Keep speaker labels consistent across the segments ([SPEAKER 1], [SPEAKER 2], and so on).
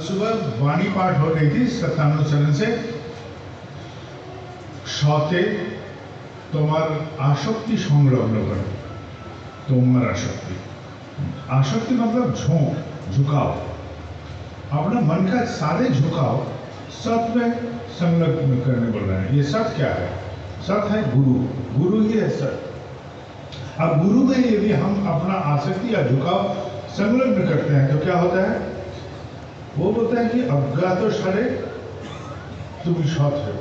[SPEAKER 1] सुबह वाणी पाठ हो रही थी सत्यानुसरण से सते तुम्हार आसक्ति संलग्न करो तुम्हार आसक्ति आसक्ति मतलब झोंक झुकाव अपना मन का सारे झुकाव सत में संलग्न करने बोल रहे हैं। ये सत क्या है? सत है गुरु, गुरु ही है सत। अब गुरु में यदि हम अपना आसक्ति या झुकाव संलग्न करते हैं तो क्या होता है? वो बोलता है कि अज्ञात सारे तुम सत हो,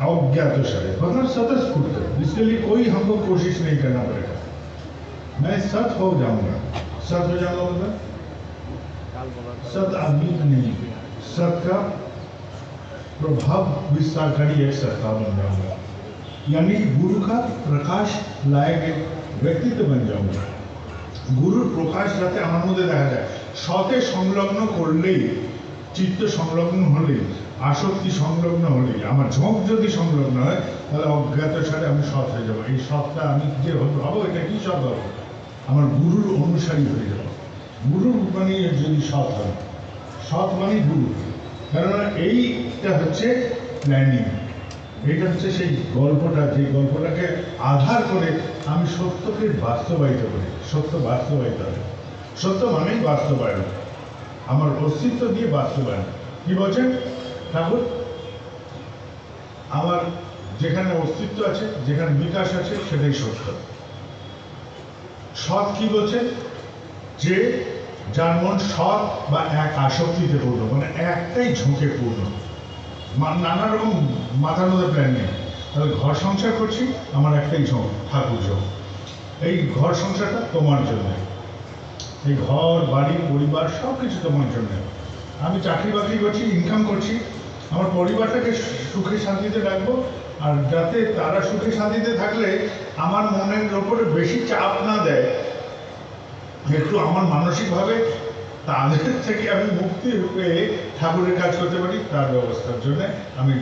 [SPEAKER 1] अज्ञात सारे मतलब स्वतःस्फूर्त। इसके लिए कोई हमको कोशिश नहीं करना पड़ेगा, मैं सत हो जाऊंगा। सत हो जाऊंगा मतलब सत अद्वित नहीं, सत का प्रभाव विस्तारकारी एक सत्ता बन जाऊंगा, यानी गुरु का प्रकाश लायक व्यक्तित्व बन जाऊंगा। गुरु प्रकाश जाते আমার মধ্যে দেখা যায়। সতে সংলগ্ন করলেই, চিত্ত সংলগ্ন হলেই, আসক্তি সংলগ্ন হলেই, আমার ঝোঁক যদি সংলগ্ন হয় তাহলে অজ্ঞাত সাথে আমি সৎ হয়ে যাবো। এই সৎটা আমি যে হবো এটা কি সৎ হবো? আমার গুরুর অনুসারী হয়ে যাবো। গুরুর মানে যদি সৎ হয়, সৎ মানে গুরু। কেননা এইটা হচ্ছে প্ল্যানিং, এইটা হচ্ছে সেই গল্পটা, যে গল্পটাকে আধার করে আমি সত্যকে বাস্তবায়িত করি। সত্য বাস্তবায়িত হয়, সত্য মানেই বাস্তবায়ন, আমার অস্তিত্ব দিয়ে বাস্তবায়ন। কি বলছেন ঠাকুর? আমার যেখানে অস্তিত্ব আছে, যেখানে বিকাশ আছে, সেটাই সত্য। সৎ কি বলছেন? যে যার মন সৎ বা এক আসক্তিতে পূর্ণ, মানে একটাই ঝোঁকে পূর্ণ, নানা রকম মাথার মধ্যে প্ল্যান নেই। তাহলে ঘর সংসার করছি, আমার একটাই ঝোঁক, ঠাকুর ঝোঁক। এই ঘর সংসারটা তোমার জন্য, এই ঘর বাড়ি পরিবার সব কিছু তোমার জন্য। আমি চাকরি বাকরি করছি, ইনকাম করছি, আমার পরিবারটাকে সুখে শান্তিতে রাখবো, আর যাতে তারা সুখে শান্তিতে থাকলে আমার মনের ওপরে বেশি চাপ না দেয়, একটু আমার মানসিকভাবে তাদের থেকে আমি মুক্তি পেয়ে ঠাকুরের কাজ করতে পারি, তার ব্যবস্থার জন্য আমি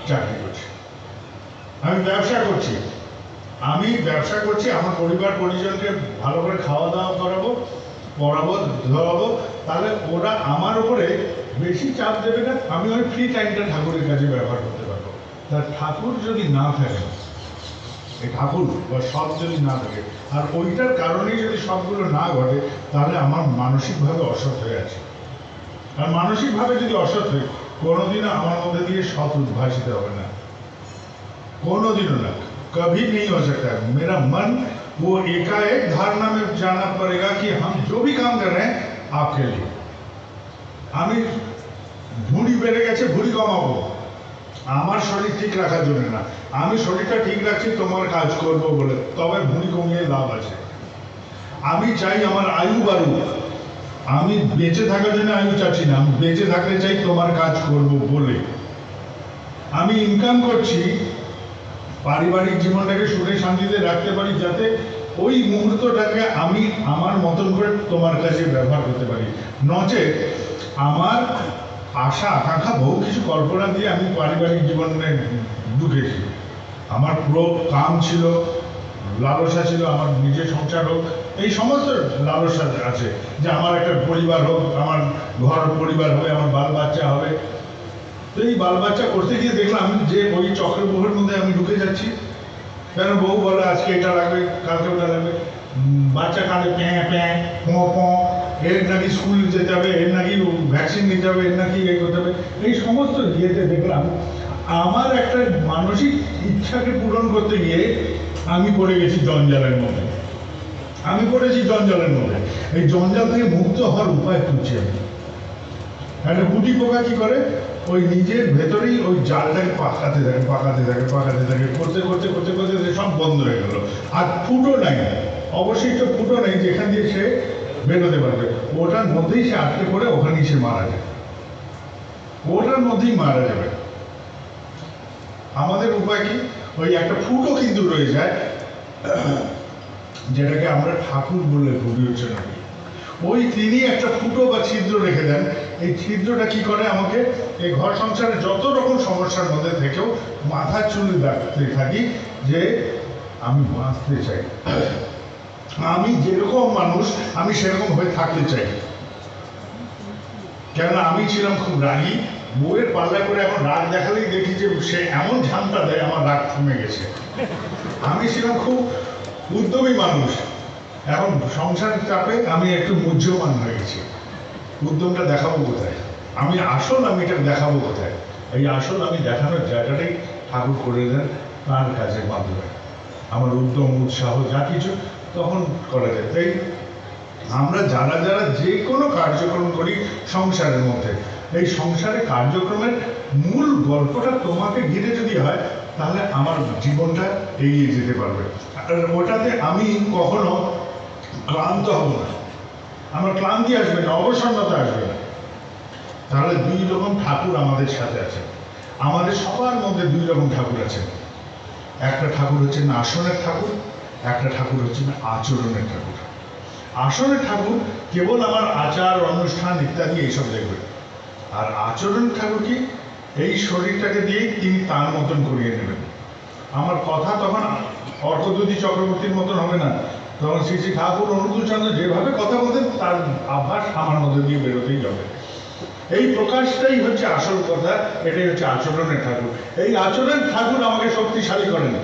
[SPEAKER 1] চাকরি করছি। আমি ব্যবসা করছি, আমার পরিবার পরিজনকে ভালো করে খাওয়া দাওয়া করাবো, পড়াবো, ধরাবো, তাহলে ওরা আমার উপরে বেশি চাপ দেবে না, আমি ওই ফ্রি টাইমটা ঠাকুরের কাজে ব্যবহার করতে পারবো। তার ঠাকুর যদি না থাকে, এই ঠাকুর বা সব যদি না থাকে, আর ওইটার কারণেই যদি সবগুলো না ঘটে, তাহলে আমার মানসিকভাবে অসৎ হয়ে আছে। আর মানসিকভাবে যদি অসৎ হই, কোনোদিনও আমার মধ্যে দিয়ে সৎ উদ্ভাসিত হবে না, কোনোদিনও না, कभी नहीं हो सकता है। मेरा मन वो एकाएक धारणा में जाना पड़ेगा कि हम जो भी काम कर रहे हैं आपके लिए। আমি ভুঁড়ি বেড়ে গেছে, ভুঁড়ি কমাবো, আমার শরীর ঠিক রাখার জন্য না, আমি শরীরটা ঠিক রাখছি তোমার কাজ করবো বলে, তবে ভুঁড়ি কমিয়ে লাভ আছে। আমি চাই আমার আয়ু বাড়ুক, আমি বেঁচে থাকার জন্য আয়ু চাচ্ছি না, আমি বেঁচে থাকতে চাই তোমার কাজ করবো বলে। আমি ইনকাম করছি পারিবারিক জীবনটাকে সুখে শান্তিতে রাখতে পারি, যাতে ওই মুহূর্তটাকে আমি আমার মতন করে তোমার কাছে ব্যবহার করতে পারি। নচেত আমার আশা আকাঙ্ক্ষা বহু কিছু কল্পনা দিয়ে আমি পারিবারিক জীবনে ঢুকেছি। আমার পুরো কাম ছিল, লালসা ছিল আমার নিজের সংসার হোক, এই সমস্ত লালসা আছে যে আমার একটা পরিবার হোক, আমার ঘর পরিবার হবে, আমার বাল বাচ্চা হবে। তো এই বাল বাচ্চা করতে গিয়ে দেখলাম যে ওই চক্রব্যূহের মধ্যে আমি ঢুকে যাচ্ছি। কেন বউ বলে আজকে এটা লাগবে, কালকে ওটা লাগবে, বাচ্চা কাঁদে প্যাঁ প্যাঁ পোঁ পোঁ, এর নাকি স্কুল যেতে হবে, এর নাকি ভ্যাকসিন নিতে হবে, এর নাকি এই করতে হবে। এই সমস্ত ইয়েতে দেখলাম আমার একটা মানসিক ইচ্ছাকে পূরণ করতে গিয়ে আমি পড়ে গেছি জঞ্জালের মধ্যে। এই জঞ্জাল থেকে মুক্ত হওয়ার উপায় খুঁজছি আমি। একটা গুটি পোকা কি করে, ওই নিজের ভেতরেই ওই জালটাকে পাকাতে থাকে, করতে সব বন্ধ হয়ে গেল, আর ফুটো নাই, অবশিষ্ট ফুটো নেই যেখান দিয়ে সে বেরোতে পারবে। ওটার মধ্যেই সে আটকে পড়ে, ওখানেই সে মারা যায়, ওটার মধ্যেই মারা যাবে। আমাদের উপায় কি? ওই একটা ফুটো কিন্তু রয়ে যায়, যেটাকে আমরা ঠাকুর বলে ভুলি হচ্ছে না, ওই তিনি একটা ফুটো বা ছিদ্র রেখে দেন। এই ছিদ্রটা কি করে, আমাকে এই ঘর সংসারে যত রকম সমস্যার মধ্যে থেকেও মাথার চুলে রাখতে থাকি যে আমি বাঁচতে চাই, আমি যেরকম মানুষ আমি সেরকম হয়ে থাকতে চাই। কেননা আমি ছিলাম খুব রাগী, বউয়ের পাল্লা করে এখন রাগ দেখালেই দেখি যে সে এমন ঝামটা দেয় আমার রাগ থেমে গেছে। আমি ছিলাম খুব উদ্যমী মানুষ, এখন সংসারের চাপে আমি একটু মুহ্যমান হয়ে গেছি। উদ্যমটা দেখাবো কোথায়? আমি এটা দেখাবো কোথায়? এই আসল আমি দেখানোর জায়গাটাই ঠাকুর করে দেন তার কাজের মাধ্যমে। আমার উদ্যম উৎসাহ যা কিছু তখন করা যায়। তাই আমরা যারা যারা যে কোনো কার্যক্রম করি সংসারের মধ্যে, এই সংসারের কার্যক্রমের মূল গল্পটা তোমাকে ঘিরে যদি হয়, তাহলে আমার জীবনটা এগিয়ে যেতে পারবে। আর ওটাতে আমি কখনো ক্লান্ত হব না, আমার ক্লান্তি আসবে না, অবসন্নতা আসবে না। তাহলে দুই রকম ঠাকুর আমাদের সাথে আছে, আমাদের সবার মধ্যে দুই রকম ঠাকুর আছে। একটা ঠাকুর হচ্ছে আসনের ঠাকুর, একটা ঠাকুর হচ্ছে আচরণের ঠাকুর। আসনের ঠাকুর কেবল আমার আচার অনুষ্ঠান ইত্যাদি এইসব দেখবে, আর আচরণ ঠাকুর কি এই শরীরটাকে দিয়েই তিনি তার মতন করিয়ে নেবেন। আমার কথা তখন অর্কদ্যুতি চক্রবর্তীর মতন হবে না, তখন শ্রী শ্রী ঠাকুর অনুকূলচন্দ্র যেভাবে কথা বলতেন তার আভাস আমার মধ্যে দিয়ে বেরোতেই হবে। এই প্রকাশটাই হচ্ছে আসল কথা, এটাই হচ্ছে আচরণের ঠাকুর। এই আচরণের ঠাকুর আমাকে শক্তিশালী করেন,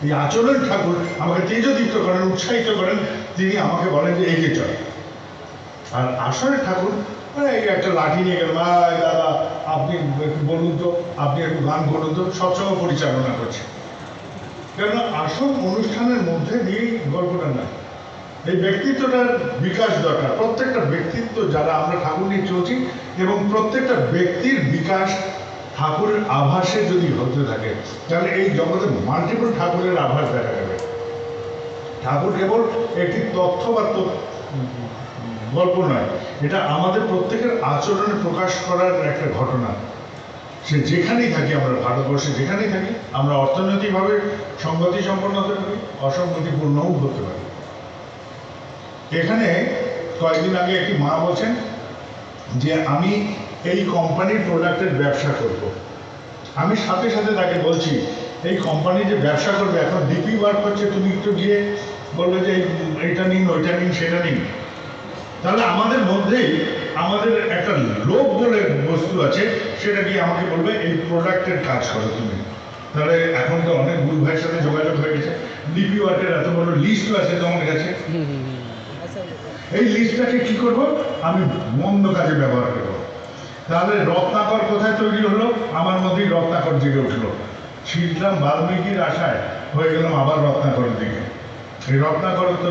[SPEAKER 1] এই আচরণ ঠাকুর আমাকে তেজদীপ্ত করেন, উৎসাহিত করেন। তিনি আমাকে বলেন যে এগিয়ে চল। আর আসনের ঠাকুর মানে এই একটা লাঠি নিয়ে গেল, দাদা আপনি একটু বলুন তো, আপনি একটু গান করুন তো, সবসময় পরিচালনা করছে। কেননা আসল অনুষ্ঠানের মধ্যে দিয়েই গল্পটা না, এই ব্যক্তিত্বটার বিকাশ দরকার। প্রত্যেকটা ব্যক্তিত্ব যারা আমরা ঠাকুর নিয়ে চলছি, এবং প্রত্যেকটা ব্যক্তির বিকাশ ঠাকুরের আভাসে যদি হতে থাকে, তাহলে এই জগতে মাল্টিপল ঠাকুরের আভাস দেখা যাবে। ঠাকুর কেবল একটি তথ্য বা গল্প নয়, এটা আমাদের প্রত্যেকের আচরণে প্রকাশ করার একটা ঘটনা। সে যেখানেই থাকি, আমরা ভারতবর্ষে যেখানেই থাকি, আমরা অর্থনৈতিকভাবে সংগতি সম্পন্ন হতে পারি, অসংগতিপূর্ণও হতে পারি। এখানে কয়েকদিন আগে একটি মা বলছেন যে আমি এই কোম্পানির প্রোডাক্টের ব্যবসা করব। আমি সাথে সাথে তাকে বলছি, এই কোম্পানি যে ব্যবসা করবে, এখন ডিপি ওয়ার্ক হচ্ছে, তুমি একটু গিয়ে বলবে যে এইটা নিন, ওইটা নিন, সেটা নিন। তাহলে আমাদের মধ্যেই আমাদের একটা লোভ বলে বস্তু আছে, সেটা গিয়ে আমাকে বলবে এই প্রোডাক্টের কাজ করো তুমি। তাহলে এখন তো অনেক গুরু ভাইয়ের সাথে যোগাযোগ হয়ে গেছে, ডিপি ওয়ার্কের এত বড় লিস্টও আছে তোমার কাছে। এই লিস্টটাকে কি করব? আমি মন্দ কাজে ব্যবহার করব। তাহলে রত্নাকর কোথায় তৈরি হলো? আমার মধ্যেই রত্নাকর জেগে উঠলো। ছিলাম বাল্মীকির আশায়, হয়ে গেলাম আবার রত্নাকরের দিকে। এই রত্নাকরত্ব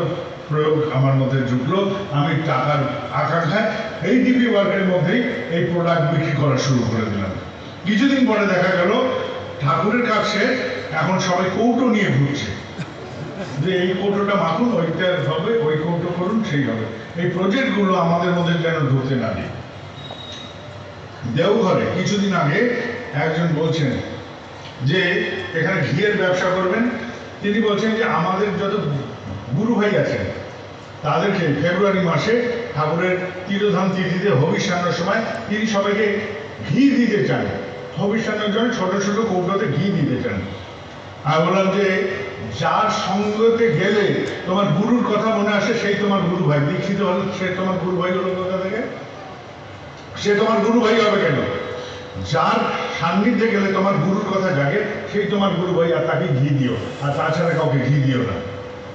[SPEAKER 1] প্রয়োগ আমার মধ্যে জুটলো, আমি টাকার আকাঙ্ক্ষায় এই ডিপি ওয়ার্কের মধ্যেই এই প্রোডাক্ট বিক্রি করা শুরু করে দিলাম। কিছুদিন পরে দেখা গেল ঠাকুরের কাছে এখন সবাই কৌটো নিয়ে ঘুরছে, যে এই কৌটোটা মাখুন, ওইটা হবে, ওই কৌটো করুন, সেই হবে। এই প্রজেক্টগুলো আমাদের মধ্যে যেন ঢুকতে না দিই। দেওঘরে কিছুদিন আগে একজন বলছেন যে এখানে ঘিয়ের ব্যবসা করবেন। তিনি বলছেন যে আমাদের যত গুরু ভাই আছেন তাদেরকে ফেব্রুয়ারি মাসে ঠাকুরের তিরোধান তিথিতে হবিষ্যান্নের সময় তিনি সবাইকে ঘি দিতে চান। হবিষ্যান্নের জন্য ছোট ছোট কৌটোতে ঘি দিতে চান। আমি বললাম যে যার সঙ্গতে গেলে তোমার গুরুর কথা মনে আসে, সেই তোমার গুরু ভাই। দীক্ষিত হল, সে তোমার গুরু ভাই হলো কোথা থেকে? সে তোমার গুরু ভাই হবে কেন? যার সান্নিধ্যে গেলে তোমার গুরুর কথা জাগে, সেই তোমার গুরু ভাই। আর তাকে ঘি দিও, আর তাছাড়া কাউকে ঘি দিও না।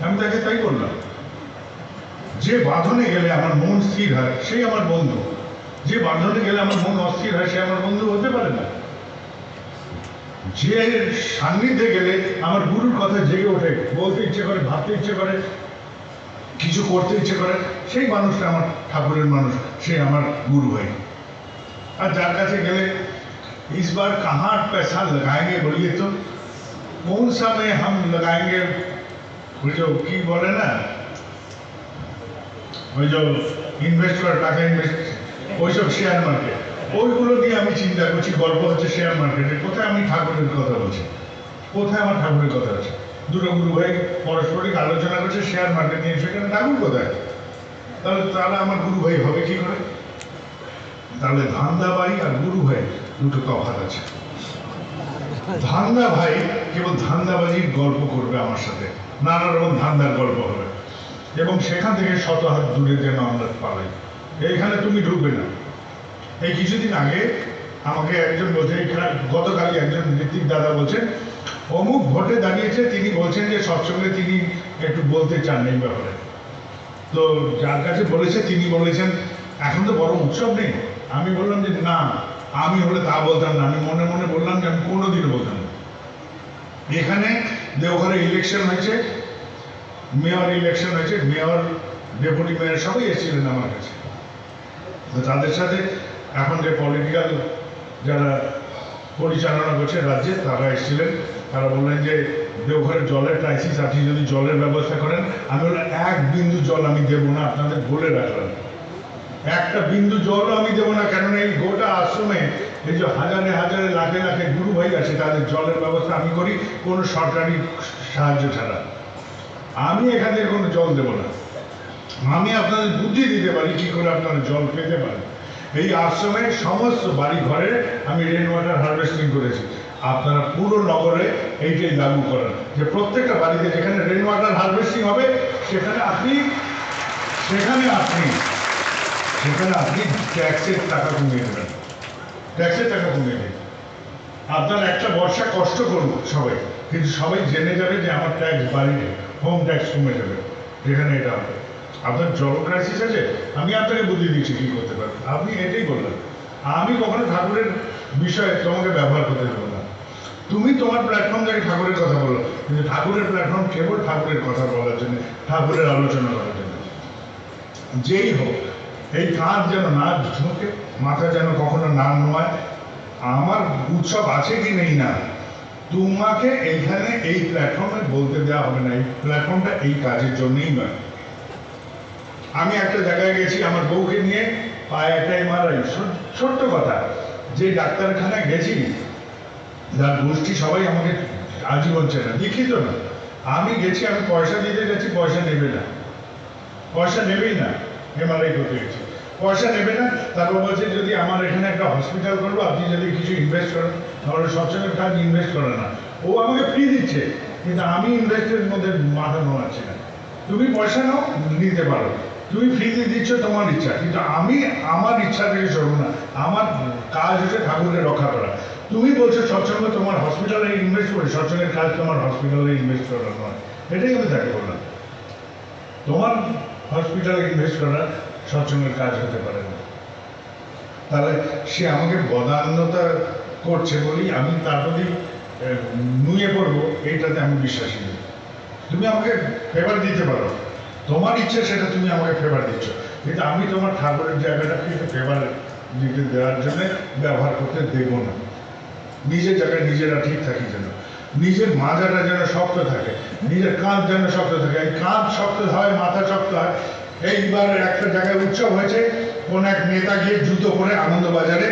[SPEAKER 1] আমি তাকে তাই বললাম। যে বাঁধনে গেলে আমার মন স্থির হয়, সেই আমার বন্ধু। যে বাঁধনে গেলে আমার মন অস্থির হয়, সে আমার বন্ধু হতে পারে না। যে সান্নিধ্যে গেলে আমার গুরুর কথা জেগে ওঠে, বলতে ইচ্ছে করে, ভাবতে ইচ্ছে করে, কিছু করতে ইচ্ছে করে, সেই মানুষটা আমার ঠাকুরের মানুষ, সে আমার গুরু ভাই। আর যার কাছে গেলে इस बार कहाँ पैसा लगाएंगे बोलिए तो, कौन सा में हम लगाएंगे? वो जो की बोले ना, वो जो ইনভেস্টর টাকা ইনভেস্ট, ওইসব শেয়ার মার্কেট, ওইগুলো নিয়ে আমি চিন্তা করছি। গল্প হচ্ছে শেয়ার মার্কেটে। কোথায় আমি ঠাকুরের কথা বলছি? কোথায় আমার ঠাকুরের কথা আছে? দুটো গুরু ভাই পারস্পরিক আলোচনা করছে শেয়ার মার্কেট নিয়ে, সেখানে ঠাকুর কোথায়? তাহলে তারা আমার গুরু ভাই হবে কি করে? তাহলে ধান্দাবাই আর গুরু ভাই দুটো তফাৎ আছে। ধান্দা ভাই কেবল ধান্দাবাজির গল্প করবে আমার সাথে, নানা রকম ধান্দার গল্প হবে, এবং সেখান থেকে শত হাত দূরে যেন আমরা পালাই। এইখানে তুমি ঢুকবে না। এই কিছুদিন আগে আমাকে একজন বলছে, গতকালই একজন ঋত্বিক দাদা বলছেন অমুক ভোটে দাঁড়িয়েছে, তিনি বলছেন যে সৎসঙ্গে তিনি একটু বলতে চান এই ব্যাপারে। তো যার কাছে বলেছে তিনি বলেছেন এখন তো বড় উৎসব নেই। আমি বললাম যে না, আমি হলে তা বলতাম না। আমি মনে মনে বললাম যে আমি কোনোদিনও বলতাম না। এখানে দেওঘরে ইলেকশন হয়েছে, মেয়র ইলেকশন হয়েছে, মেয়র ডেপুটি মেয়র সবাই এসেছিলেন আমার কাছে। তো তাদের সাথে এখন যে পলিটিক্যাল যারা পরিচালনা করছে রাজ্যে তারা এসেছিলেন। তারা বললেন যে দেওঘরের জলের ক্রাইসিস আছে, যদি জলের ব্যবস্থা করেন। আমি বললাম এক বিন্দু জল আমি দেবো না, আপনাদের বলে রাখলাম, একটা বিন্দু জলও আমি দেবো না। কেননা এই গোটা আশ্রমে এই যে হাজারে হাজারে লাখে লাখে গুরু ভাই আছে, তাদের জলের ব্যবস্থা আমি করি কোনো সরকারি সাহায্য ছাড়া। আমি এখান থেকে কোনো জল দেবো না। আমি আপনাদের বুদ্ধি দিতে পারি কি করে আপনারা জল পেতে পারেন। এই আশ্রমের সমস্ত বাড়ি ঘরে আমি রেন ওয়াটার হারভেস্টিং করেছি। আপনারা পুরো নগরে এইটাই লাগু করেন যে প্রত্যেকটা বাড়িতে যেখানে রেন ওয়াটার হারভেস্টিং হবে সেখানে আপনি ট্যাক্সের টাকা কমিয়ে দেবেন, ট্যাক্সের টাকা কমিয়ে দেবেন। আপনার একটা বর্ষা কষ্ট করব সবাই, কিন্তু সবাই জেনে যাবে যে আমার ট্যাক্স বাড়িয়ে, হোম ট্যাক্স কমে যাবে যেখানে এটা হবে। আপনার জল ক্রাইসিস আছে, আমি আপনাকে বুদ্ধি দিচ্ছি কী করতে পারবেন। আপনি এটাই বললেন, আমি কখনো ঠাকুরের বিষয়ে তোমাকে ব্যবহার করতে দেবো না। তুমি তোমার প্ল্যাটফর্ম থেকে ঠাকুরের কথা বলো, কিন্তু ঠাকুরের প্ল্যাটফর্ম কেবল ঠাকুরের কথা বলার জন্য, ঠাকুরের আলোচনা করার জন্য। যেই হোক, এই কাঁধ যেন না ঝুঁকে, মাথা যেন কখনো না নোয়ায়। আমার উৎসব আছে কি নেই না, তোমাকে এইখানে এই প্ল্যাটফর্মে বলতে দেওয়া হবে না। এই প্ল্যাটফর্মটা এই কাজের জন্যই নয়। আমি একটা জায়গায় গেছি আমার বউকে নিয়ে, পায়ে একটা এমআরআই, ছোট্ট কথা, যে ডাক্তারখানায় গেছি যার গোষ্ঠী সবাই আমাকে আজীবন চেনে, দীক্ষিত না। আমি গেছি, আমি পয়সা দিতে গেছি, পয়সা নেবে না, পয়সা নেবেই না। এমআরআই করতে গেছি, পয়সা নেবে না। তারপর বলছে যদি আমার এখানে একটা হসপিটাল করবো, আপনি যদি কিছু ইনভেস্ট করেন, তাহলে সবসময় কাজ ইনভেস্ট করে না। ও আমাকে ফ্রি দিচ্ছে, কিন্তু আমি ইনভেস্টের মধ্যে মাথা নোয়াচ্ছি না। তুমি পয়সা নাও, নিতে পারো, তুমি ফ্রিতে দিচ্ছ তোমার ইচ্ছা, কিন্তু আমি আমার ইচ্ছা থেকে চলবো না। আমার কাজ হচ্ছে ঠাকুরকে রক্ষা করা। তুমি বলছো সৎসঙ্গ তোমার হসপিটালে ইনভেস্ট করে, সৎসঙ্গের কাজ তোমার হসপিটালে ইনভেস্ট করা নয়। এটাই আমি তাকে বললাম, তোমার হসপিটালে ইনভেস্ট করা সৎসঙ্গের কাজ হতে পারে না। তাহলে সে আমাকে বদান্যতা করছে বলেই আমি তার প্রতি নুয়ে পড়বো, এইটাতে আমি বিশ্বাসী নই। তুমি আমাকে ফেভার দিতে পারো, তোমার ইচ্ছে সেটা তুমি আমাকে ফেভার দিচ্ছ, কিন্তু আমি তোমার ঠাকুরের জায়গাটাকে ফেভার দিতে দেওয়ার জন্য ব্যবহার করতে দেব না। নিজের জায়গায় নিজেরা ঠিক থাকি যেন, নিজের মাজাটা যেন শক্ত থাকে, নিজের কাঁধ যেন শক্ত থাকে। এই কাঁধ শক্ত হয়, মাথা শক্ত হয়। এইবার একটা জায়গায় উৎসব হয়েছে, কোন এক নেতা গিয়ে জুতো পরে আনন্দবাজারে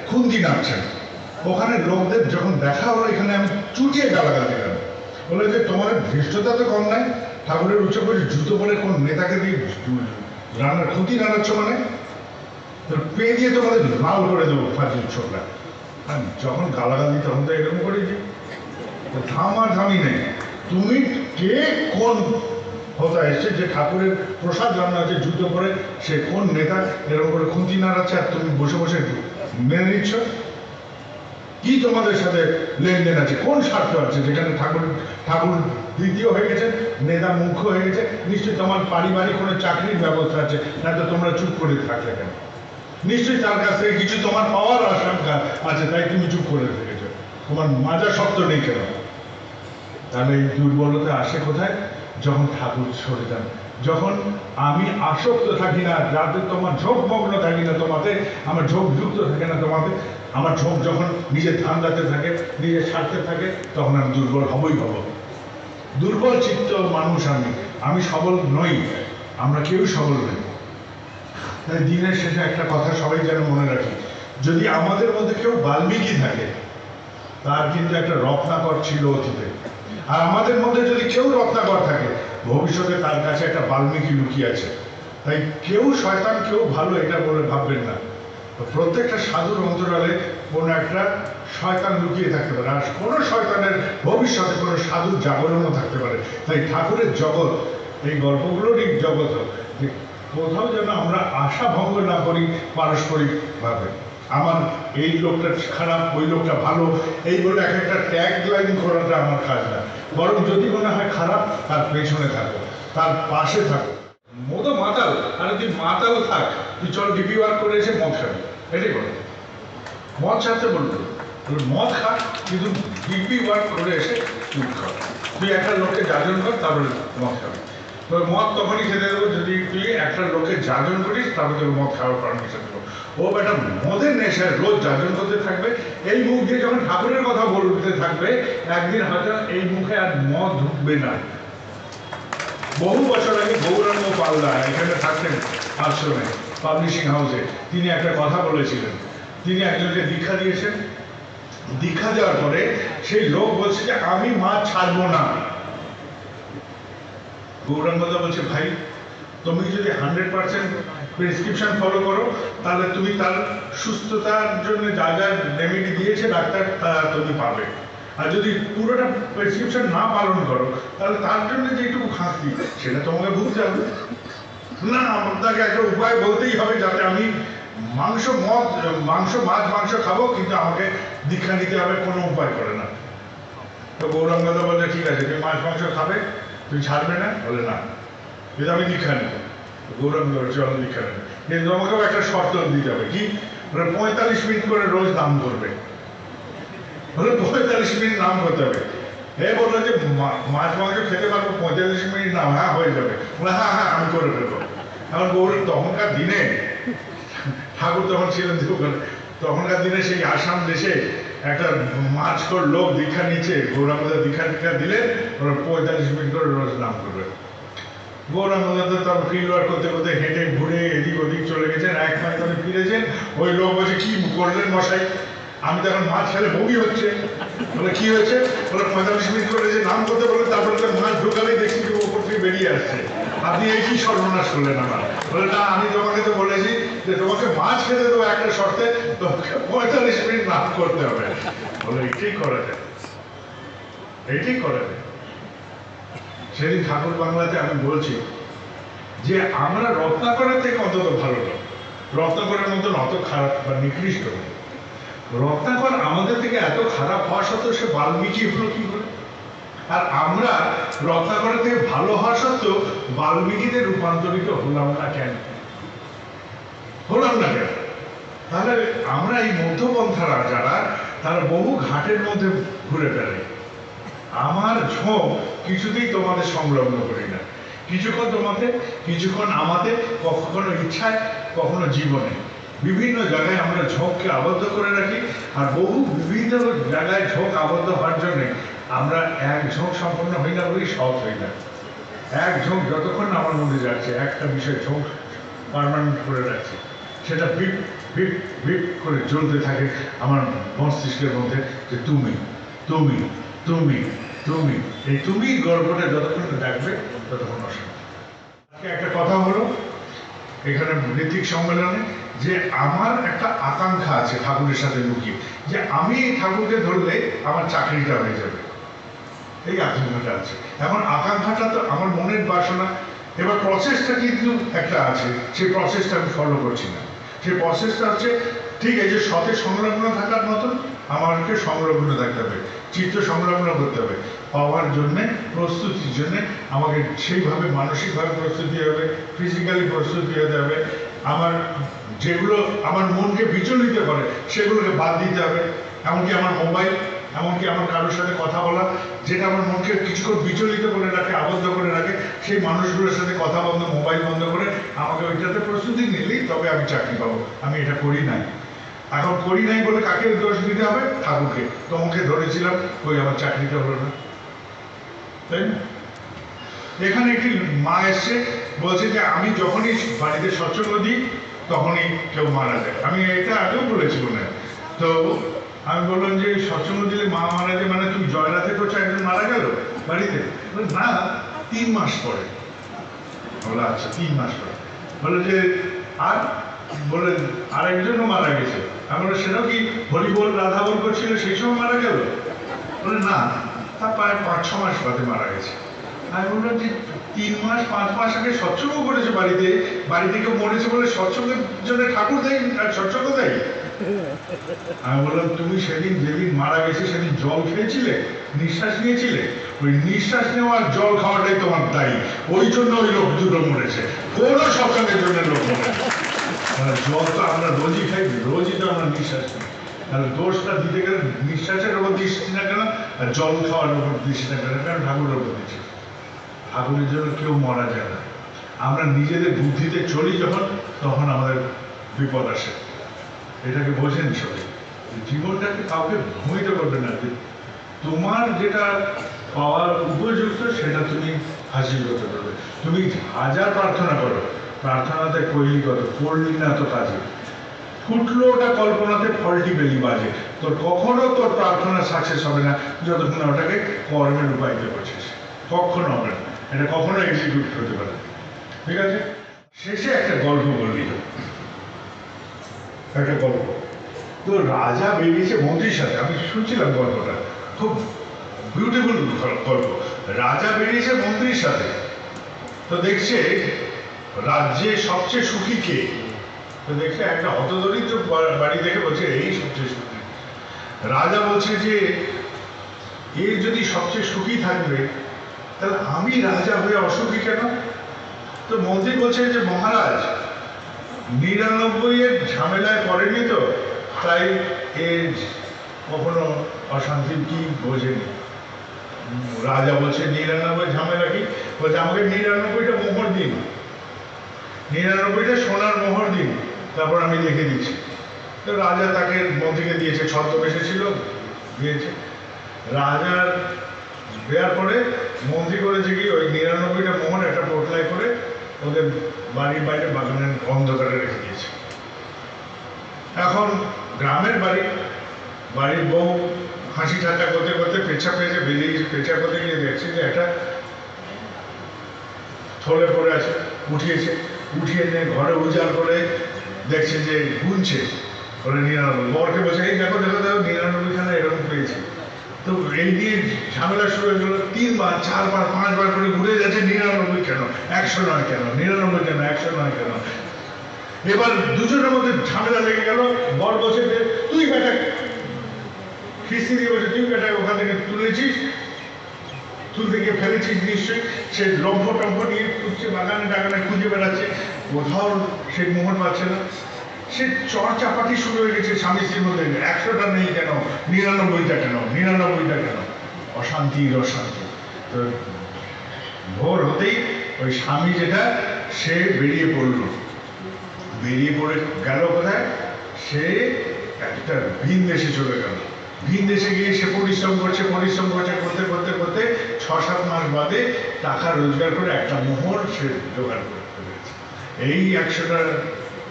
[SPEAKER 1] খুন্তি নাচছেন। ওখানে লোকদের যখন দেখা হলো, এখানে আমি চুটিয়ে গালাগাল দিলাম, বলে যে তোমাদের ধৃষ্টতা তো কম নাই, ঠাকুরের উৎসব করে জুতো পরে কোন নেতাকে দিয়ে রান্নার খুঁতি নাড়াচ্ছ, মানে পেয়ে দিয়ে তোমাদের লাল করে দেবো ফাঁসি উৎসবটা। আর যখন গালাগাল দিই তখন তো এরকম করেছি, থামাথামি নেই। তুমি কে কোন হতা এসছে যে ঠাকুরের প্রসাদ রান্না হচ্ছে জুতো পরে, সে কোন নেতা এরকম করে খুঁতি নাড়াচ্ছে আর তুমি বসে বসে মেনে নিচ্ছ? কি তোমাদের সাথে লেনদেন আছে, কোন স্বার্থ আছে যেখানে ঠাকুর দ্বিতীয় হয়ে গেছে, নেতা মুখ্য হয়ে গেছে? নিশ্চয়ই তোমার পারিবারিক কোনো চাকরির ব্যবস্থা আছে, না তো তোমরা চুপ করে থাকলে কেন? নিশ্চয়ই তার কাছ থেকে কিছু তোমার পাওয়ার আশঙ্কা আছে, তাই তুমি চুপ করে থেকেছো। তোমার মাজা শক্ত নেই কেন? তাহলে এই দুর্বলতা আসে কোথায়? যখন ঠাকুর সরে যান, যখন আমি আসক্ত থাকি না, যাতে তোমার ঝোঁকমগ্ন থাকি না তোমাতে, আমার ঝোঁক যুক্ত থাকে না তোমাতে, আমার ঝোঁক যখন নিজের ধান্দাতে থাকে, নিজের স্বার্থে থাকে, তখন আমি দুর্বল হবই হব। দুর্বল চিত্ত মানুষ আমি সবল নই, আমরা কেউ সবল নই। তাই দিনের শেষে একটা কথা সবাই যেন মনে রাখি, যদি আমাদের মধ্যে কেউ বাল্মীকি থাকে, তার কিন্তু একটা রত্নাকর ছিল অতীতে। আর আমাদের মধ্যে যদি কেউ রত্নাকর থাকে, ভবিষ্যতে তার কাছে একটা বাল্মীকি লুকিয়ে আছে। তাই কেউ শয়তান কেউ ভালো এটা বলে ভাববেন না। প্রত্যেকটা সাধুর অন্তরালে কোনো একটা শয়তান লুকিয়ে থাকতে পারে, আর কোনো শয়তানের ভবিষ্যতে কোনো সাধুর জাগরণও থাকতে পারে। তাই ঠাকুরের জগৎ, এই গল্পগুলোরই জগৎ, যে কোথাও যেন আমরা আশা ভঙ্গ না করি পারস্পরিকভাবে। আমার এই লোকটা খারাপ, ওই লোকটা ভালো, এই বলে এক একটা ট্যাগ লাইন করাটা আমার কাজ না। বরং যদি মনে হয় খারাপ, তার পেছনে থাকো, তার পাশে থাকো। মতো মাতাল, আরে তুই মাতাল থাক, তুই চল ডিপি ওয়ার্ক করে এসে মদ খাবি, এটাই বলো। মদ ছাড়তে বলতো, মদ খা, কিন্তু ডিপি ওয়ার্ক করে এসে তুই খা। তুই একটা লোককে যাজন কর, তারপরে মদ খাবি। তবে মদ তখনই খেতে দেবো যদি তুই একটা লোককে যাজন করিস, তারপরে তোকে মদ খাওয়ার পারমিশন দেবো। ও বেটা মদের নেশায় রোজ যাজন করতে থাকবে, এই মুখ দিয়ে যখন ঠাকুরের কথা বলতে থাকবে, একদিন হয়তো এই মুখে আর মদ ঢুকবে না। বহু বছর আগে গৌরাঙ্গ পাল্লা এখানে থাকতেন আশ্রমে, পাবলিশিং হাউসে, তিনি একটা কথা বলেছিলেন। তিনি একজনকে দীক্ষা দিয়েছেন, দীক্ষা দেওয়ার পরে সেই লোক বলছে যে আমি মাছ ছাড়বো না। গৌরাঙ্গদা বলছে, ভাই তুমি যদি 100% প্রেসক্রিপশন ফলো করো, তাহলে তুমি তার সুস্থতার জন্য যা যা রেমেডি দিয়েছে ডাক্তার, তা তুমি পাবে। আর যদি পুরোটা প্রেসক্রিপশন না পালন করো, তাহলে তার জন্য যেটুকু খাঁতি, সেটা তোমাকে ভুগতে হবে। না, আপনাকে একটা উপায় বলতেই হবে যাতে আমি মাছ মাংস খাবো, কিন্তু আমাকে দীক্ষা নিতে হবে, কোনো উপায় করে না। তো গৌরাঙ্গদা বলছে, ঠিক আছে, তুমি মাছ মাংস খাবে, তুই ছাড়বে না? বলে না, কিন্তু আমি দীক্ষা নেব। গৌরাঙ্গ চল দীক্ষা নেবে, কিন্তু আমাকেও একটা শর্ত দিতে হবে। কি? 45 মিনিট করে রোজ নাম করবে। বলে 45 মিনিট নাম করতে হবে। হে বললো যে মাছ মাংস খেতে পারবো 45 মিনিট নাম? হ্যাঁ, হয়ে যাবে। বলে হ্যাঁ হ্যাঁ, আমি করে ফেলবো। এখন তখনকার দিনে ঠাকুর তখন ছিলেন ওখানে, তখনকার দিনে সেই আসাম দেশে একটা মাছখোর লোক দীক্ষা নিচ্ছে, গৌরাঙ্গদা দীক্ষা দিলে ওরা 45 মিনিট করে রোজ নাম করবে। গৌরাঙ্গদা তো তার ফিল্ড ওয়ার্ক করতে করতে হেঁটে ঘুরে এদিক ওদিক চলে গেছেন, 1 মাস ধরে ফিরেছেন। ওই লোক বলছে, কি করলেন মশাই? আমি তো এখন মাছ খেলে বমি হচ্ছে। বলে কি হয়েছে? বলে 45 মিনিট করে যে নাম করতে বলে, তারপরে তো মাছ ঢোকালেই দেখছি যে ওপর থেকে বেরিয়ে আসছে। আপনি এই কি সর্বনাশ করলেন আমার? বলে না, আমি তোমাকে তো বলেছি যে তোমাকে মাছ খেতে দেবো একটা শর্তে, তোমাকে 45 মিনিট নাম করতে হবে। বলে এটাই করা যায়, এটাই করা যায়। সেদিন ঠাকুর বাংলাতে আমি বলছি যে আমরা রত্নাকরের থেকে অন্তত ভালো নয়, রত্নাকরের মতন অত খারাপ বা নিকৃষ্ট নয়। রত্নাকর আমাদের থেকে এত খারাপ হওয়া সত্ত্বেও সে বাল্মীকি হলো কি করে? আর আমরা রত্নাকরের থেকে ভালো হওয়া সত্ত্বেও বাল্মীকিতে রূপান্তরিত হলাম না কেন? তাহলে আমরা এই মধ্যপন্থারা যারা, তারা বহু ঘাটের মধ্যে ঘুরে বেড়াই। আমার ঝোঁক কিছুতেই তোমাদের সংলগ্ন করি না, কিছুক্ষণ তোমাদের, কিছুক্ষণ আমাদের, কখনো ইচ্ছায়, কখনো জীবনে। বিভিন্ন জায়গায় আমরা ঝোঁককে আবদ্ধ করে রাখি, আর বিভিন্ন জায়গায় ঝোঁক আবদ্ধ হওয়ার জন্যে আমরা এক ঝোঁক সম্পন্ন হই না বলেই সহজ হই না। এক ঝোঁক যতক্ষণ আমার মধ্যে যাচ্ছে, একটা বিষয় ঝোঁক পার্মানেন্ট করে রাখছি, সেটা বিপ বিপ বিপ করে জ্বলতে থাকে আমার মস্তিষ্কের মধ্যে, যে তুমি তুমি তুমি তুমি, এই তুমি গল্পটা যতক্ষণ ডাকবে ততক্ষণ অশান্তি। একটা কথা হলো এখানে ঋত্বিক সম্মেলনে, যে আমার একটা আকাঙ্ক্ষা আছে ঠাকুরের সাথে লুকিয়ে, যে আমি এই ঠাকুরকে ধরলে আমার চাকরিটা হয়ে যাবে, এই আকাঙ্ক্ষাটা আছে। এখন আকাঙ্ক্ষাটা তো আমার মনের বাসনা, এবার প্রসেসটা কিন্তু একটা আছে, সেই প্রসেসটা আমি ফলো করছি না। সেই প্রসেসটা হচ্ছে, ঠিক আছে, সতে সংলগ্ন থাকার মতন আমাকে সংলগ্ন থাকতে হবে, চিত্ত সংলগ্ন করতে হবে। পাওয়ার জন্যে, প্রস্তুতির জন্যে আমাকে সেইভাবে মানসিকভাবে প্রস্তুতি হবে, ফিজিক্যালি প্রস্তুতি হতে হবে। আমার যেগুলো আমার মনকে বিচলিত করে সেগুলোকে বাদ দিতে হবে। এমনকি আমার মোবাইল, এমনকি আমার কারোর সাথে কথা বলা, যেটা আমার মনকে কিছুক্ষণ বিচলিত করে রাখে, আবদ্ধ করে রাখে, সেই মানুষগুলোর সাথে কথা বন্ধ, মোবাইল বন্ধ করে আমাকে ওইটাতে প্রস্তুতি নিলেই তবে আমি চাকরি পাবো। আমি এটা করি নাই। এখন করি নাই বলে কাকে দোষ দিতে হবে? ঠাকুরকে। তোমাকে ধরেছিলাম, ওই আমার চাকরিটা হলো না, তাই না? এখানে একটি মা এসছে, বলছে যে আমি যখনই বাড়িতে সৎসঙ্গ দিই তখনই কেউ মারা যায়। আমি এটা আগেও বলেছি মনে হয়। তো আমি বললাম যে সৎসঙ্গ দিলে মা মারা যায় মানে তুমি জয়রাতে করছো, একজন মারা গেল বাড়িতে? না, 3 মাস পরে। বলে আচ্ছা, 3 মাস পরে। বলে যে আর বলে আরেকজনও মারা গেছে। আমি বলে সেটাও কি হরিবোল রাধাবোল করছিল সেই সময় মারা গেল? বলে না, তা প্রায় 5-6 মাস বাদে মারা গেছে। আমি বললাম যে 3 মাস 5 মাস আগে সৎসঙ্গ করেছে বাড়িতে, বাড়িতে কেউ মরেছে বলে সৎসঙ্গের জন্য ঠাকুর দেয় আর সৎসঙ্গ দেয়? আমি বললাম তুমি সেদিন যেদিন মারা গেছে সেদিন জল খেয়েছিলে, নিঃশ্বাস নিয়েছিলে, ওই নিঃশ্বাস নেওয়ার জল খাওয়াটাই তোমার দায়ী, ওই জন্য ওই লোক দুটো মরেছে, কোনো সকালের জন্য লোক মরেছে। মানে জল তো আমরা রোজই খাই, রোজই তো আমরা নিঃশ্বাস নিই, তাহলে দোষটা দিতে গেলে নিঃশ্বাসের উপর দিচ্ছি না কেন, আর জল খাওয়ার উপর দিচ্ছি না কেন? কারণ ঠাকুরের উপর দিচ্ছি। ঠাকুরের জন্য কেউ মারা যায় না। আমরা নিজেদের বুদ্ধিতে চলি যখন, তখন আমাদের বিপদ আসে। এটাকে বোঝেন সবাই। জীবনটাকে কাউকে ভ্রমিত করবে না, যে তোমার যেটা পাওয়ার উপযুক্ত সেটা তুমি হাসিল করতে পারবে। তুমি হাজার প্রার্থনা করো, প্রার্থনাতে কইলি কত, পড়লি না তো কাজে, ফুটলো ওটা কল্পনাতে ফলটি বেলি বাজে। তোর কখনো তোর প্রার্থনা সাকসেস হবে না যতক্ষণ ওটাকে কর্মের উপায়তে করছিস, কখনো হবে না, এটা কখনো এক্সিকিউট হতে পারে। ঠিক আছে, শেষে একটা গল্প বললি, একটা গল্প। তো রাজা বেরিয়েছে মন্ত্রীর সাথে, আমি শুনছিলাম গল্পটা, খুব বিউটিফুল গল্প। রাজা বেরিয়েছে মন্ত্রীর সাথে, তো দেখছে রাজ্যে সবচেয়ে সুখী কে? তো দেখছে একটা হতদরিদ্র বাড়ি দেখে বলছে এই সবচেয়ে সুখী। রাজা বলছে যে এ যদি সবচেয়ে সুখী থাকবে তাহলে আমি রাজা হয়ে অসুখী কেন? তো মন্ত্রী বলছে যে মহারাজ 99-এর ঝামেলায় পড়েনি তো, তাই এর কখনো অশান্তি কি বোঝেনি। রাজা বলছে 99 ঝামেলা কি? বলছে আমাকে 99টা মোহর দিন, 99টা সোনার মোহর দিন, তারপর আমি লিখে দিচ্ছি। তো রাজা তাকে মন্ত্রীকে দিয়েছে, ছদ্মবেশে ছিল, দিয়েছে। রাজার দেওয়ার পরে মন্ত্রী করেছে কি ওই 99টা মোহর একটা পোটলায় করে ওদের বাড়ির বাইরে বাগানের অন্ধকারে রেখে দিয়েছে। এখন গ্রামের বাড়ির বউ হাসি ঠাট্টা করতে করতে পেঁচা পেঁচে বেরিয়ে পেঁচা করতে গিয়ে দেখছে যে একটা থলে পড়ে আছে, উঠিয়েছে, উঠিয়ে নিয়ে ঘরে উজাড় করে দেখছে যে গুনছে ওরা 99। বরকে বলছে এই দেখো দেখো দেখো 99খানা এরকম পেয়েছে। তো এই নিয়ে ঝামেলা শুরু হয়ে গেল, 3বার 4বার 5বার করে ঘুরে যাচ্ছে 99 কেন, 100 নয় কেন, 99 কেন, 100 নয় কেন। এবার দুজনের মধ্যে ঝামেলা লেগে গেল। বর বসে যে তুই বেটা খিস্তি দিয়ে বসে, তুই বেটা ওখান থেকে তুলেছিস, তুলতে গিয়ে ফেলেছিস নিশ্চয়ই। সে লম্ফ টম্ফ নিয়ে খুঁজছে, বাগানে টাগানে খুঁজে বেড়াচ্ছে, কোথাও সে মোহর পাচ্ছে না। সে চর্চাপাটি শুরু হয়ে গেছে স্বামী স্ত্রীর মধ্যে, 100টা নেই কেন, 99টা কেন, 99টা কেন, অশান্তির অশান্তি। তো ভোর হতেই ওই স্বামী যেটা সে বেরিয়ে পড়ল, বেরিয়ে পড়ে গেল কোথায়? সে একটা ভিন দেশে চলে গেল। ভিন দেশে গিয়ে সে পরিশ্রম করছে করতে করতে করতে 6-7 মাস বাদে টাকা রোজগার করে একটা মোহর সে জোগাড় করতে পেরেছে। এই 100টা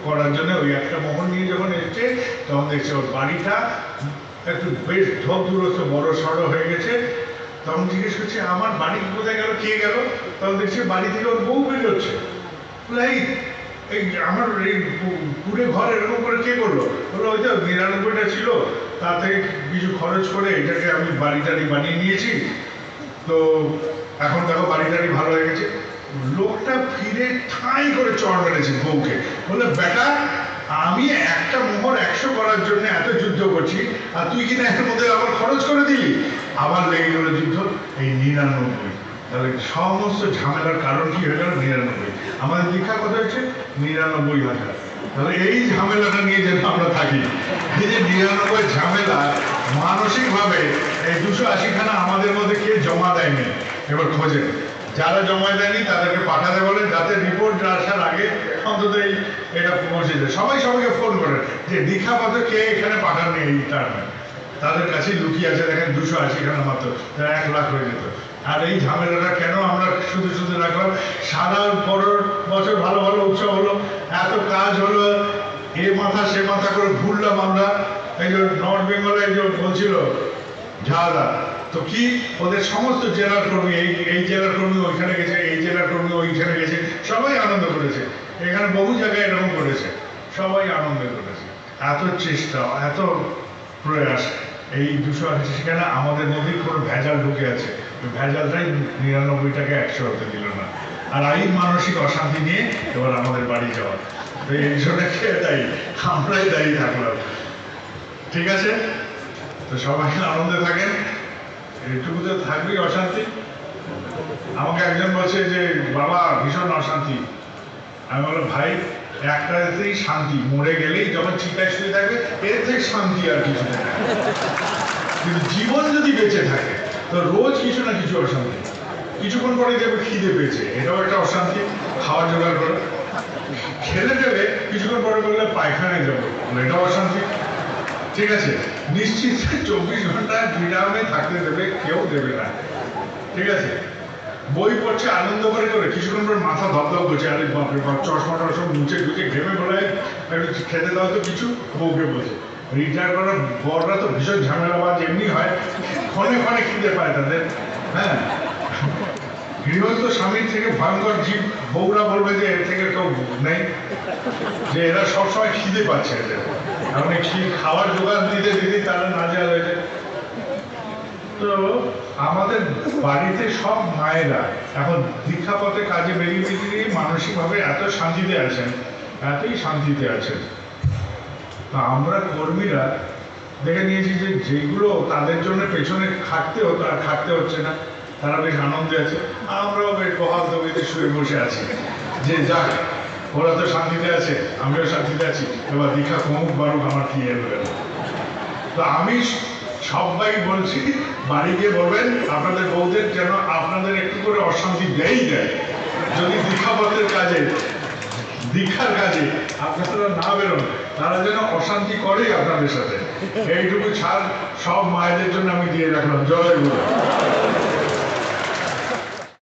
[SPEAKER 1] করার জন্য ওই একটা মোহর নিয়ে যখন এসছে, তখন দেখছে ওর বাড়িটা একটু বেশ ধপ দূরত্ব বড় সড়ো হয়ে গেছে। তখন জিজ্ঞেস করছে আমার বাড়ি কোথায় গেল, কে গেল? তখন দেখছে বাড়ি থেকে ওর বউ বেরোচ্ছে। এই আমার এই পুরে ঘর এরকম করে কে করলো? বললো ওই তো 99টা ছিল, তার থেকে কিছু খরচ করে এটাকে আমি বাড়ি টাড়ি বানিয়ে নিয়েছি, তো এখন দেখো বাড়ি টাড়ি ভালো হয়ে গেছে। লোকটা ফিরে ঠাঁই করে চড় মেরেছে বউকে, বললো বেটা আমি একটা মোহর 100 করার জন্য এত যুদ্ধ করছি, আর তুই কিনা এর মধ্যে আবার খরচ করে দিলি। আবার লেগে গেল যুদ্ধ, এই 99। তাহলে সমস্ত ঝামেলার কারণ কি হয়ে গেল? 99। আমাদের দীক্ষা কথা হচ্ছে 99,000। তাহলে এই ঝামেলাটা নিয়ে যেন আমরা থাকি, এই যে 99 ঝামেলা মানসিকভাবে এই 280খানা আমাদের মধ্যে কে জমা দেয়নি এবার খোঁজে। যারা জমা দেয়নি তাদেরকে পাঠাতে বলেন, যাতে রিপোর্ট আসার আগে অন্তত এটা পৌঁছে যায়। সবাই সবাইকে ফোন করেন যে দীক্ষাপত্র কে এখানে পাঠাননি এই টার্মে, তাদের কাছে লুকিয়ে আছে দেখেন 280খানা মাত্র, তারা 1 লাখ হয়ে যেত। আর এই ঝামেলাটা কেন আমরা শুধু শুধু রাখলাম? সারা বছর ভালো ভালো উৎসব হলো, এত কাজ হলো, এ মাথা সে মাথা করে ঘুরলাম আমরা। এই যে নর্থ বেঙ্গলে এই যে বলছিল ঝাড়া, তো কি ওদের সমস্ত জেলার কর্মী, এই জেলার কর্মী ওইখানে গেছে, এই জেলার কর্মী ওইখানে গেছে, সবাই আনন্দ করেছে। এখানে বহু জায়গায় এরকম করেছে, সবাই আনন্দ করেছে। এত চেষ্টা, এত প্রয়াস, এই 280 সেখানে আমাদের মধ্যে কোনো ভেজাল ঢুকে আছে, ভেজালটাই 99টাকে 100 হতে দিল না। আর এই মানসিক অশান্তি নিয়ে এবার আমাদের বাড়ি যাওয়া, তো এই জন্য কে দায়ী? আমরাই দায়ী থাকলাম। ঠিক আছে? তো সবাই আনন্দে থাকেন, এইটুকু তো থাকবেই অশান্তি। আমাকে একজন বলছে যে বাবা ভীষণ অশান্তি। আমি বললাম ভাই একটাতেই শান্তি, মরে গেলেই যখন চিতায় শুয়ে থাকবে এর থেকে শান্তি আর কিছু নেই। কিন্তু জীবন যদি বেঁচে থাকে তো রোজ কিছু না কিছু অশান্তি। কিছুক্ষণ পরে দেখবে খিদে পেয়েছে, এটাও একটা অশান্তি, খাওয়ার জোগাড় করে। খেলে দেবে কিছুক্ষণ পরে বললে পায়খানায় যাবো, এটাও অশান্তি। ঠিক আছে, নিশ্চিত 24 ঘন্টা বিরামে থাকতে দেবে কেউ দেবে না। ঠিক আছে, বই পড়ছে আনন্দ করে করে কিছুক্ষণ পর মাথা ধপধপ করছে, আরে বাপরে বাপ, চশমাটা সব মুছে গুছে ঘেমে বলে একটু খেতে দাও তো কিছু, বউকে বলছে। রিটায়ার করার বররা তো ভীষণ ঝামেলাবাজ এমনি হয়, ক্ষণে ক্ষণে খিদে পায় তাদের। হ্যাঁ, গৃহস্থ স্বামীর থেকে ভয়ঙ্কর জীব বউরা বলবে যে এর থেকে কেউ নেই, যে এরা সবসময় খিদে পাচ্ছে এদের, এখন খাওয়ার জোগাড় দিতে দিতে তারা নাজেহাল হয়ে যায়। তো আমাদের বাড়িতে সব মায়েরা এখন দীক্ষাপথে কাজে বেরিয়ে বেরিয়ে মানসিকভাবে এত শান্তিতে আছেন, এতই শান্তিতে আছেন। তা আমরা কর্মীরা দেখে নিয়েছি যে যেগুলো তাদের জন্য পেছনে খাটতে হতো আর খাটতে হচ্ছে না, তারা বেশ আনন্দে আছে, আমরাও বেশ বহাল তবিতে শুয়ে বসে আছি যে যাক ওরা তো শান্তিতে আছে, আমিও শান্তিতে আছি, এবার দীক্ষা কমুক বাড়ুক, আমার কি এর হলো। তো আমি সবাই বলছি বাড়ি গিয়ে বলবেন আপনাদের বউদের যেন আপনাদের একটু করে অশান্তি দেয় দেয়, যদি দীক্ষাপথের কাজে দীক্ষার কাজে আপনারা না বেরোন, তারা যেন অশান্তি করে আপনাদের সাথে। এইটুকু ছাড় সব মায়েদের জন্য আমি দিয়ে রাখলাম। জয় গুরু।